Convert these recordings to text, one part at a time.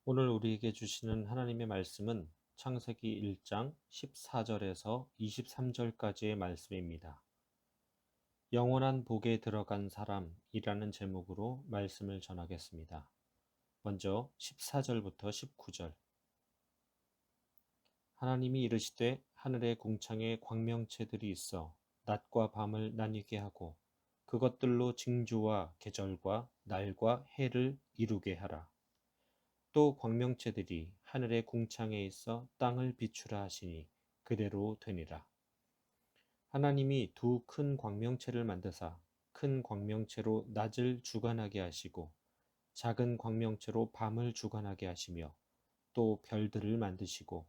오늘 우리에게 주시는 하나님의 말씀은 창세기 1장 14절에서 23절까지의 말씀입니다. 영원한 복에 들어간 사람이라는 제목으로 말씀을 전하겠습니다. 먼저 14절부터 19절. 하나님이 이르시되 하늘의 궁창에 광명체들이 있어 낮과 밤을 나뉘게 하고 그것들로 징조와 계절과 날과 해를 이루게 하라. 또 광명체들이 하늘의 궁창에 있어 땅을 비추라 하시니 그대로 되니라. 하나님이 두 큰 광명체를 만드사 큰 광명체로 낮을 주관하게 하시고 작은 광명체로 밤을 주관하게 하시며 또 별들을 만드시고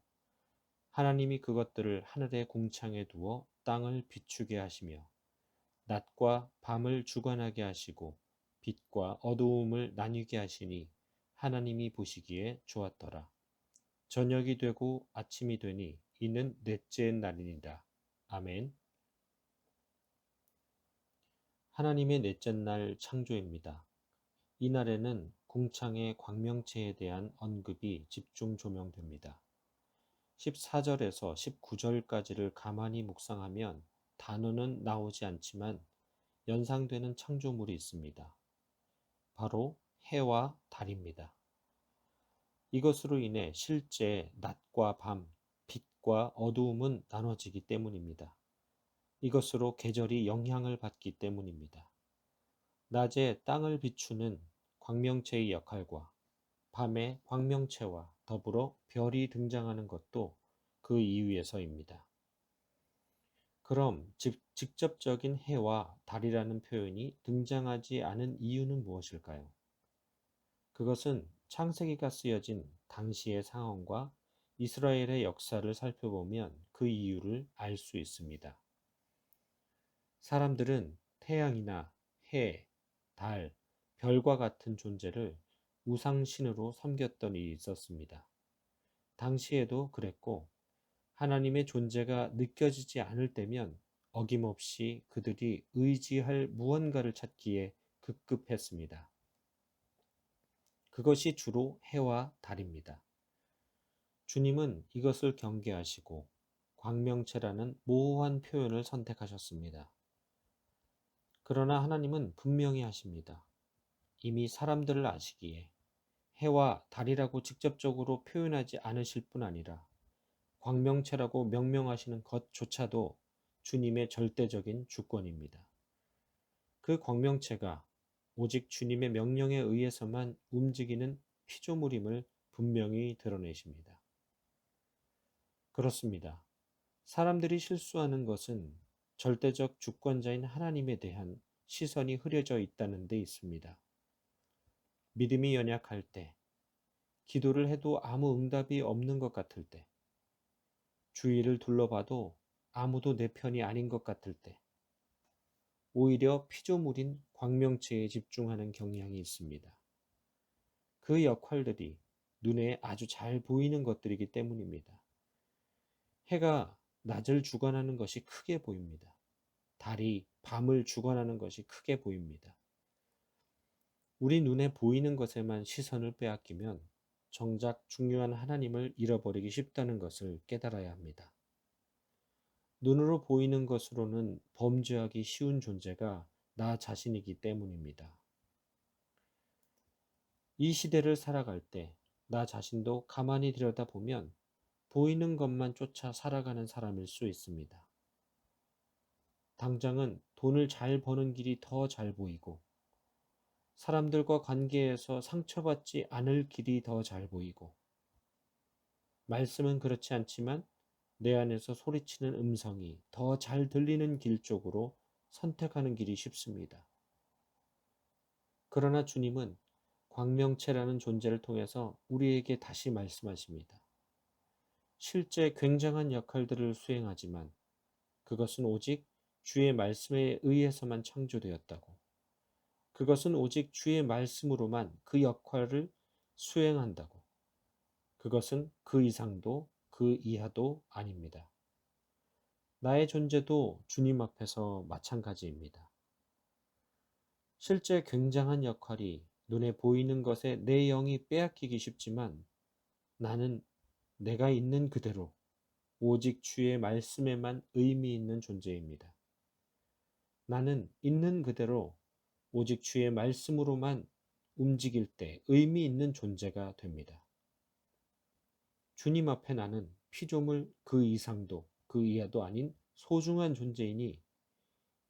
하나님이 그것들을 하늘의 궁창에 두어 땅을 비추게 하시며 낮과 밤을 주관하게 하시고 빛과 어두움을 나뉘게 하시니 하나님이 보시기에 좋았더라. 저녁이 되고 아침이 되니 이는 넷째 날이니라. 아멘. 하나님의 넷째 날 창조입니다. 이날에는 궁창의 광명체에 대한 언급이 집중 조명됩니다. 14절에서 19절까지를 가만히 묵상하면 단어는 나오지 않지만 연상되는 창조물이 있습니다. 바로 해와 달입니다. 이것으로 인해 실제 낮과 밤, 빛과 어두움은 나눠지기 때문입니다. 이것으로 계절이 영향을 받기 때문입니다. 낮에 땅을 비추는 광명체의 역할과 밤에 광명체와 더불어 별이 등장하는 것도 그 이유에서입니다. 그럼 직접적인 해와 달이라는 표현이 등장하지 않은 이유는 무엇일까요? 그것은 창세기가 쓰여진 당시의 상황과 이스라엘의 역사를 살펴보면 그 이유를 알 수 있습니다. 사람들은 태양이나 해, 달, 별과 같은 존재를 우상신으로 섬겼던 일이 있었습니다. 당시에도 그랬고 하나님의 존재가 느껴지지 않을 때면 어김없이 그들이 의지할 무언가를 찾기에 급급했습니다. 그것이 주로 해와 달입니다. 주님은 이것을 경계하시고 광명체라는 모호한 표현을 선택하셨습니다. 그러나 하나님은 분명히 하십니다. 이미 사람들을 아시기에 해와 달이라고 직접적으로 표현하지 않으실 뿐 아니라 광명체라고 명명하시는 것조차도 주님의 절대적인 주권입니다. 그 광명체가 오직 주님의 명령에 의해서만 움직이는 피조물임을 분명히 드러내십니다. 그렇습니다. 사람들이 실수하는 것은 절대적 주권자인 하나님에 대한 시선이 흐려져 있다는 데 있습니다. 믿음이 연약할 때, 기도를 해도 아무 응답이 없는 것 같을 때, 주위를 둘러봐도 아무도 내 편이 아닌 것 같을 때, 오히려 피조물인 광명체에 집중하는 경향이 있습니다. 그 역할들이 눈에 아주 잘 보이는 것들이기 때문입니다. 해가 낮을 주관하는 것이 크게 보입니다. 달이 밤을 주관하는 것이 크게 보입니다. 우리 눈에 보이는 것에만 시선을 빼앗기면 정작 중요한 하나님을 잃어버리기 쉽다는 것을 깨달아야 합니다. 눈으로 보이는 것으로는 범죄하기 쉬운 존재가 나 자신이기 때문입니다. 이 시대를 살아갈 때 나 자신도 가만히 들여다보면 보이는 것만 쫓아 살아가는 사람일 수 있습니다. 당장은 돈을 잘 버는 길이 더 잘 보이고 사람들과 관계에서 상처받지 않을 길이 더 잘 보이고 말씀은 그렇지 않지만 내 안에서 소리치는 음성이 더 잘 들리는 길 쪽으로 선택하는 길이 쉽습니다. 그러나 주님은 광명체라는 존재를 통해서 우리에게 다시 말씀하십니다. 실제 굉장한 역할들을 수행하지만 그것은 오직 주의 말씀에 의해서만 창조되었다고. 그것은 오직 주의 말씀으로만 그 역할을 수행한다고. 그것은 그 이상도 그 이하도 아닙니다. 나의 존재도 주님 앞에서 마찬가지입니다. 실제 굉장한 역할이 눈에 보이는 것에 내 영이 빼앗기기 쉽지만 나는 내가 있는 그대로 오직 주의 말씀에만 의미 있는 존재입니다. 나는 있는 그대로 오직 주의 말씀으로만 움직일 때 의미 있는 존재가 됩니다. 주님 앞에 나는 피조물 그 이상도 그 이하도 아닌 소중한 존재이니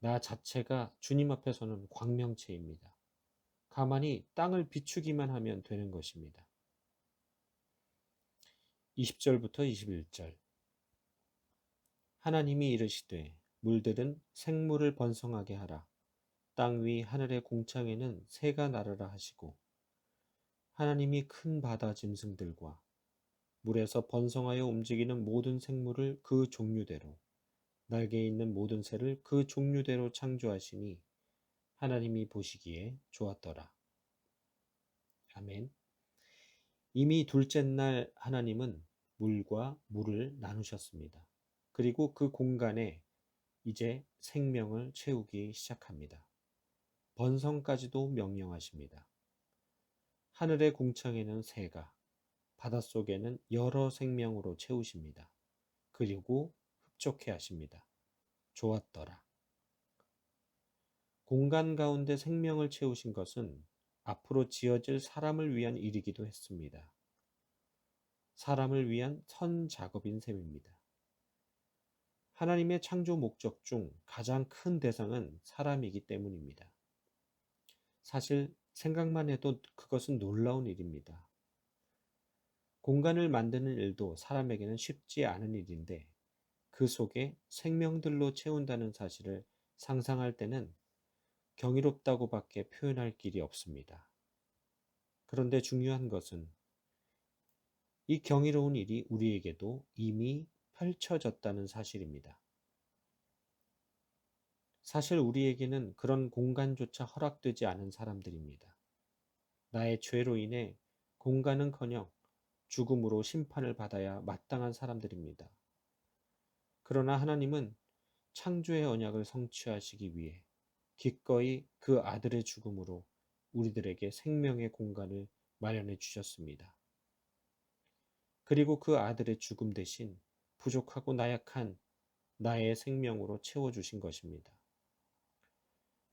나 자체가 주님 앞에서는 광명체입니다. 가만히 땅을 비추기만 하면 되는 것입니다. 20절부터 21절. 하나님이 이르시되 물들은 생물을 번성하게 하라. 땅 위 하늘의 공창에는 새가 날으라 하시고 하나님이 큰 바다 짐승들과 물에서 번성하여 움직이는 모든 생물을 그 종류대로 날개 있는 모든 새를 그 종류대로 창조하시니 하나님이 보시기에 좋았더라. 아멘. 이미 둘째 날 하나님은 물과 물을 나누셨습니다. 그리고 그 공간에 이제 생명을 채우기 시작합니다. 번성까지도 명령하십니다. 하늘의 궁창에는 새가, 바닷속에는 여러 생명으로 채우십니다. 그리고 흡족해 하십니다. 좋았더라. 공간 가운데 생명을 채우신 것은 앞으로 지어질 사람을 위한 일이기도 했습니다. 사람을 위한 선 작업인 셈입니다. 하나님의 창조 목적 중 가장 큰 대상은 사람이기 때문입니다. 사실 생각만 해도 그것은 놀라운 일입니다. 공간을 만드는 일도 사람에게는 쉽지 않은 일인데 그 속에 생명들로 채운다는 사실을 상상할 때는 경이롭다고밖에 표현할 길이 없습니다. 그런데 중요한 것은 이 경이로운 일이 우리에게도 이미 펼쳐졌다는 사실입니다. 사실 우리에게는 그런 공간조차 허락되지 않은 사람들입니다. 나의 죄로 인해 공간은커녕 죽음으로 심판을 받아야 마땅한 사람들입니다. 그러나 하나님은 창조의 언약을 성취하시기 위해 기꺼이 그 아들의 죽음으로 우리들에게 생명의 공간을 마련해 주셨습니다. 그리고 그 아들의 죽음 대신 부족하고 나약한 나의 생명으로 채워주신 것입니다.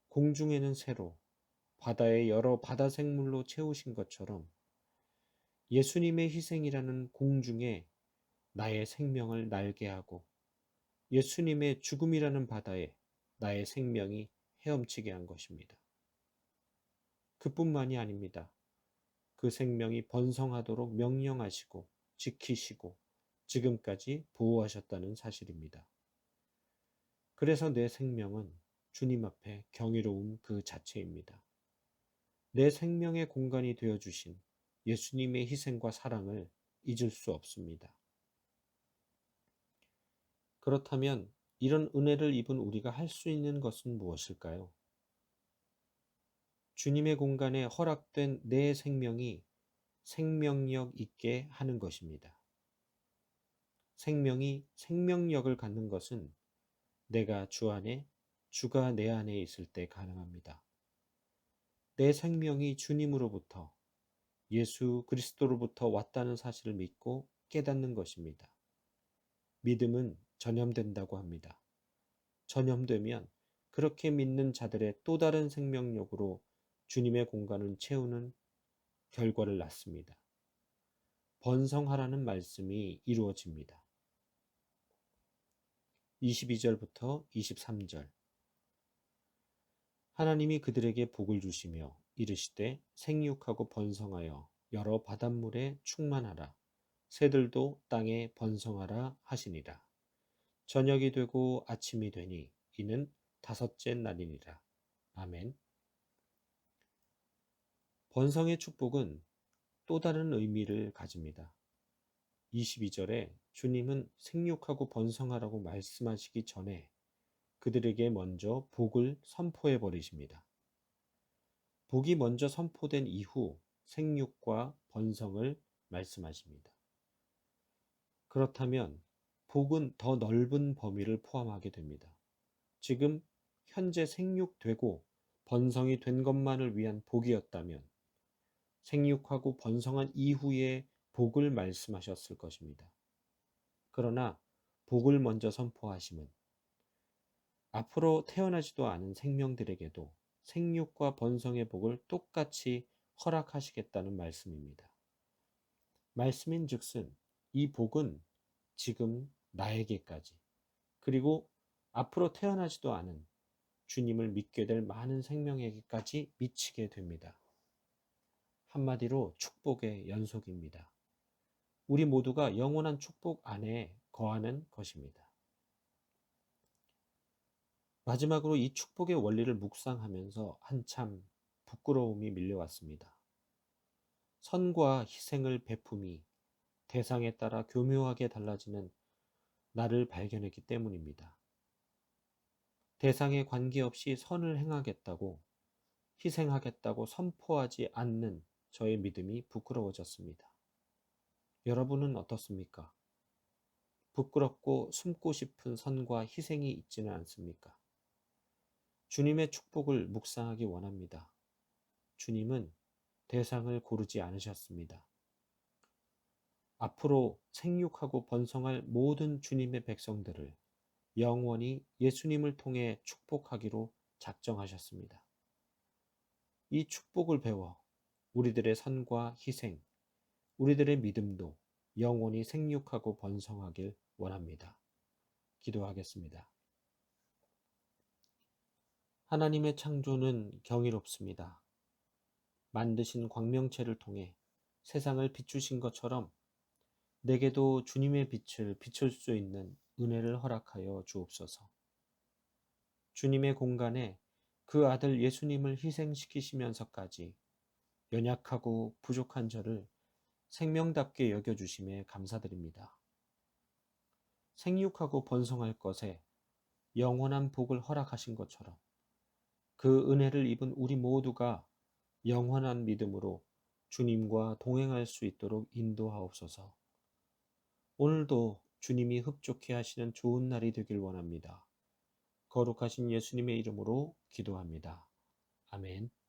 공중에는 새로, 바다의 여러 바다 생물로 채우신 것처럼 예수님의 희생이라는 공중에 나의 생명을 날게 하고 예수님의 죽음이라는 바다에 나의 생명이 헤엄치게 한 것입니다. 그뿐만이 아닙니다. 그 생명이 번성하도록 명령하시고 지키시고 지금까지 보호하셨다는 사실입니다. 그래서 내 생명은 주님 앞에 경이로움 그 자체입니다. 내 생명의 공간이 되어주신 예수님의 희생과 사랑을 잊을 수 없습니다. 그렇다면 이런 은혜를 입은 우리가 할 수 있는 것은 무엇일까요? 주님의 공간에 허락된 내 생명이 생명력 있게 하는 것입니다. 생명이 생명력을 갖는 것은 내가 주 안에, 주가 내 안에 있을 때 가능합니다. 내 생명이 주님으로부터, 예수 그리스도로부터 왔다는 사실을 믿고 깨닫는 것입니다. 믿음은 전염된다고 합니다. 전염되면 그렇게 믿는 자들의 또 다른 생명력으로 주님의 공간을 채우는 결과를 낳습니다. 번성하라는 말씀이 이루어집니다. 22절부터 23절. 하나님이 그들에게 복을 주시며 이르시되 생육하고 번성하여 여러 바닷물에 충만하라. 새들도 땅에 번성하라 하시니라. 저녁이 되고 아침이 되니 이는 다섯째 날이니라. 아멘. 번성의 축복은 또 다른 의미를 가집니다. 22절에 주님은 생육하고 번성하라고 말씀하시기 전에 그들에게 먼저 복을 선포해 버리십니다. 복이 먼저 선포된 이후 생육과 번성을 말씀하십니다. 그렇다면 복은 더 넓은 범위를 포함하게 됩니다. 지금 현재 생육되고 번성이 된 것만을 위한 복이었다면 생육하고 번성한 이후에 복을 말씀하셨을 것입니다. 그러나 복을 먼저 선포하심은 앞으로 태어나지도 않은 생명들에게도 생육과 번성의 복을 똑같이 허락하시겠다는 말씀입니다. 말씀인즉슨 이 복은 지금 나에게까지, 그리고 앞으로 태어나지도 않은 주님을 믿게 될 많은 생명에게까지 미치게 됩니다. 한마디로 축복의 연속입니다. 우리 모두가 영원한 축복 안에 거하는 것입니다. 마지막으로 이 축복의 원리를 묵상하면서 한참 부끄러움이 밀려왔습니다. 선과 희생을 베품이 대상에 따라 교묘하게 달라지는 나를 발견했기 때문입니다. 대상에 관계없이 선을 행하겠다고, 희생하겠다고 선포하지 않는 저의 믿음이 부끄러워졌습니다. 여러분은 어떻습니까? 부끄럽고 숨고 싶은 선과 희생이 있지는 않습니까? 주님의 축복을 묵상하기 원합니다. 주님은 대상을 고르지 않으셨습니다. 앞으로 생육하고 번성할 모든 주님의 백성들을 영원히 예수님을 통해 축복하기로 작정하셨습니다. 이 축복을 배워 우리들의 선과 희생, 우리들의 믿음도 영원히 생육하고 번성하길 원합니다. 기도하겠습니다. 하나님의 창조는 경이롭습니다. 만드신 광명체를 통해 세상을 비추신 것처럼 내게도 주님의 빛을 비출 수 있는 은혜를 허락하여 주옵소서. 주님의 공간에 그 아들 예수님을 희생시키시면서까지 연약하고 부족한 저를 생명답게 여겨주심에 감사드립니다. 생육하고 번성할 것에 영원한 복을 허락하신 것처럼 그 은혜를 입은 우리 모두가 영원한 믿음으로 주님과 동행할 수 있도록 인도하옵소서. 오늘도 주님이 흡족해 하시는 좋은 날이 되길 원합니다. 거룩하신 예수님의 이름으로 기도합니다. 아멘.